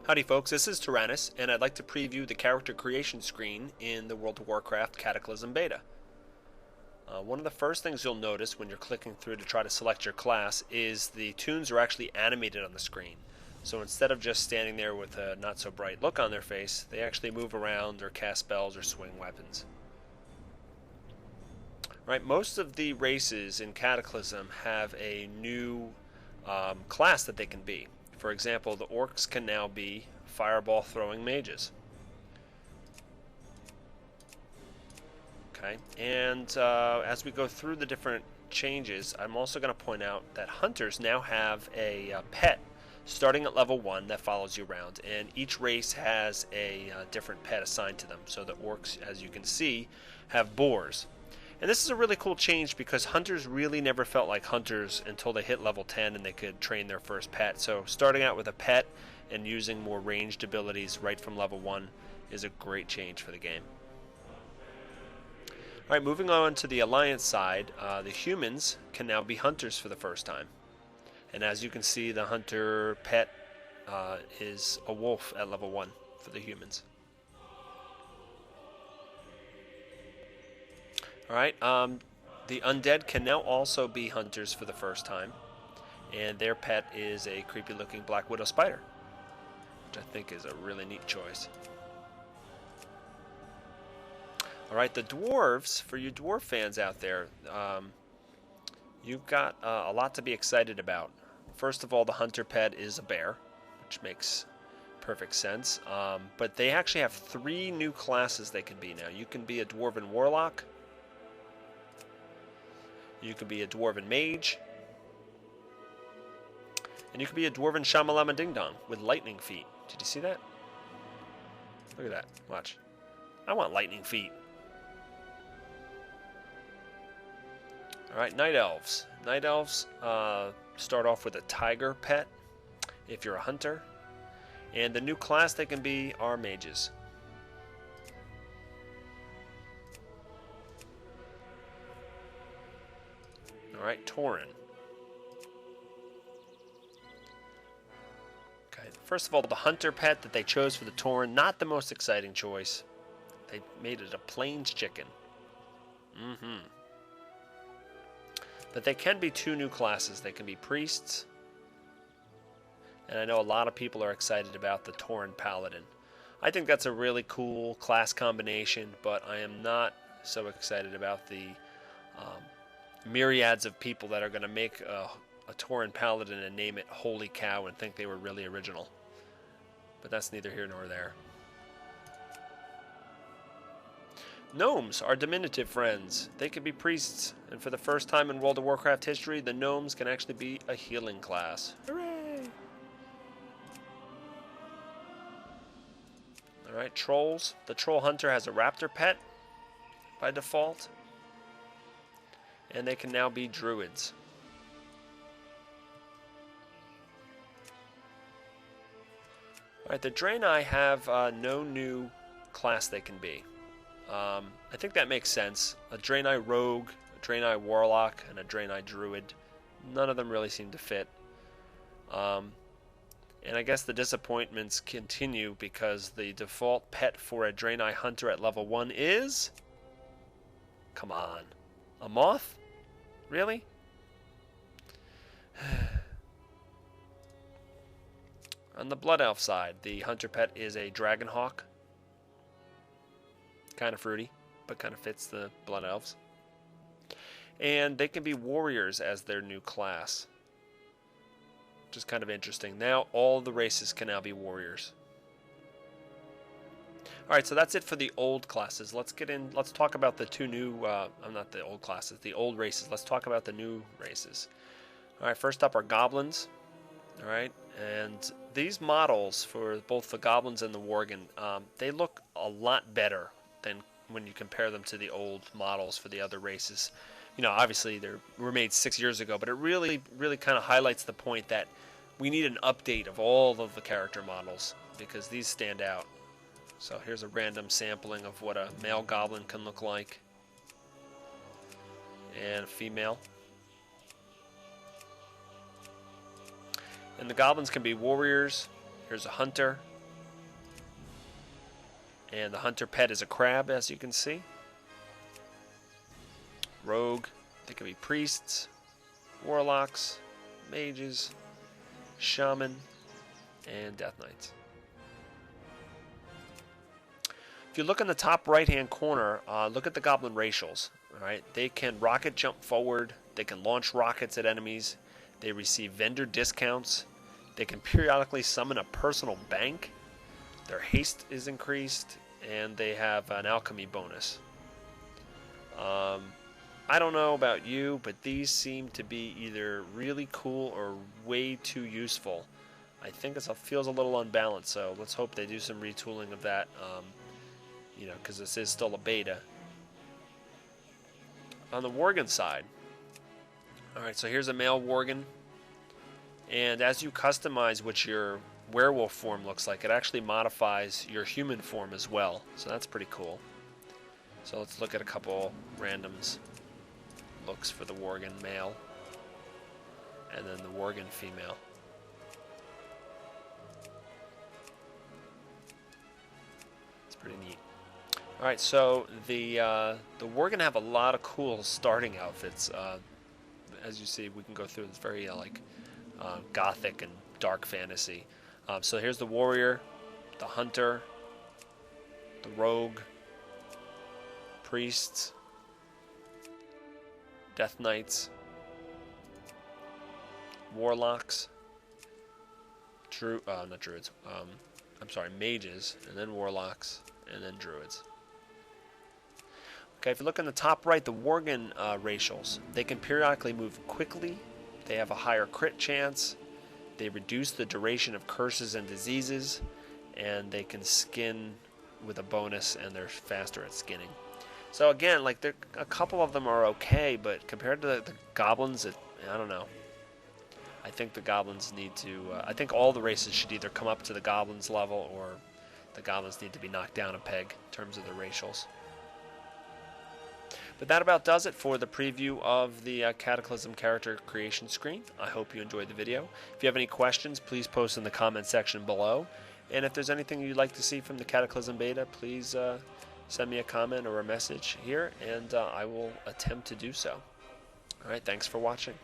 Howdy folks, this is Tyrannus, and I'd like to preview the character creation screen in the World of Warcraft Cataclysm Beta. One of the first things you'll notice when you're clicking through to try to select your class is the toons are actually animated on the screen. So instead of just standing there with a not so bright look on their face, they actually move around or cast spells or swing weapons. Right, most of the races in Cataclysm have a new class that they can be. For example, the orcs can now be fireball throwing mages. Okay, and as we go through the different changes, I'm also going to point out that hunters now have a pet starting at level 1 that follows you around, and each race has a different pet assigned to them. So the orcs, as you can see, have boars. And this is a really cool change because hunters really never felt like hunters until they hit level 10 and they could train their first pet. So starting out with a pet and using more ranged abilities right from level 1 is a great change for the game. Alright, moving on to the Alliance side, the humans can now be hunters for the first time. And as you can see, the hunter pet is a wolf at level 1 for the humans. Alright, the undead can now also be hunters for the first time, and their pet is a creepy looking black widow spider, which I think is a really neat choice. Alright, the dwarves, for you dwarf fans out there, you've got a lot to be excited about. First of all, the hunter pet is a bear, which makes perfect sense, but they actually have 3 new classes they can be now. You can be a dwarven warlock, you can be a dwarven mage, and you can be a dwarven shamalama ding dong with lightning feet. Did you see that? Look at that. Watch. I want lightning feet. Alright, night elves. Night elves start off with a tiger pet if you're a hunter, and the new class they can be are mages. Alright, Tauren. Okay, first of all, the hunter pet that they chose for the Tauren, not the most exciting choice. They made it a plains chicken. But they can be 2 new classes. They can be priests, and I know a lot of people are excited about the Tauren Paladin. I think that's a really cool class combination, but I am not so excited about the myriads of people that are going to make a Tauren Paladin and name it Holy Cow and think they were really original. But that's neither here nor there. Gnomes are diminutive friends. They can be priests, and for the first time in World of Warcraft history, the gnomes can actually be a healing class. Hooray! Alright, trolls. The troll hunter has a raptor pet by default, and they can now be druids. Alright, the Draenei have no new class they can be. I think that makes sense. A Draenei rogue, a Draenei warlock, and a Draenei druid. None of them really seem to fit. And I guess the disappointments continue because the default pet for a Draenei hunter at level 1 is... Come on. A moth? Really? On the Blood Elf side, the hunter pet is a dragon hawk. Kind of fruity, but kind of fits the Blood Elves. And they can be warriors as their new class, which is kind of interesting. Now all the races can now be warriors. Alright, so that's it for the old classes. Let's talk about the 2 new, not the old classes, the old races. Let's talk about the new races. Alright, first up are goblins. Alright, and these models for both the goblins and the worgen, they look a lot better than when you compare them to the old models for the other races. You know, obviously they were made 6 years ago, but it really kind of highlights the point that we need an update of all of the character models because these stand out. So here's a random sampling of what a male goblin can look like, and a female. And the goblins can be warriors. Here's a hunter, And the hunter pet is a crab, as you can see. Rogue, they can be priests, warlocks, mages, shaman, and death knights. If you look in the top right-hand corner, look at the goblin racials. All right, they can rocket jump forward. They can launch rockets at enemies. They receive vendor discounts. They can periodically summon a personal bank. Their haste is increased, and they have an alchemy bonus. I don't know about you, but these seem to be either really cool or way too useful. I think it feels a little unbalanced, so let's hope they do some retooling of that, you know, because this is still a beta. On the Worgen side, alright, so here's a male Worgen, and as you customize what your werewolf form looks like, it actually modifies your human form as well, so that's pretty cool. So let's look at a couple randoms looks for the Worgen male, and then the Worgen female. It's pretty neat. All right, so the Worgen have a lot of cool starting outfits. As you see, we can go through. It's very gothic and dark fantasy. So here's the warrior, the hunter, the rogue, priests, death knights, warlocks, not druids. I'm sorry, mages, and then warlocks, and then druids. Okay, if you look in the top right, the Worgen racials, they can periodically move quickly. They have a higher crit chance. They reduce the duration of curses and diseases, and they can skin with a bonus, and they're faster at skinning. So again, like a couple of them are okay, but compared to the goblins, I don't know. I think the goblins need to. I think all the races should either come up to the goblins level, or the goblins need to be knocked down a peg in terms of the racials. But that about does it for the preview of the Cataclysm character creation screen. I hope you enjoyed the video. If you have any questions, please post in the comment section below. And if there's anything you'd like to see from the Cataclysm Beta, please send me a comment or a message here, and I will attempt to do so. All right, thanks for watching.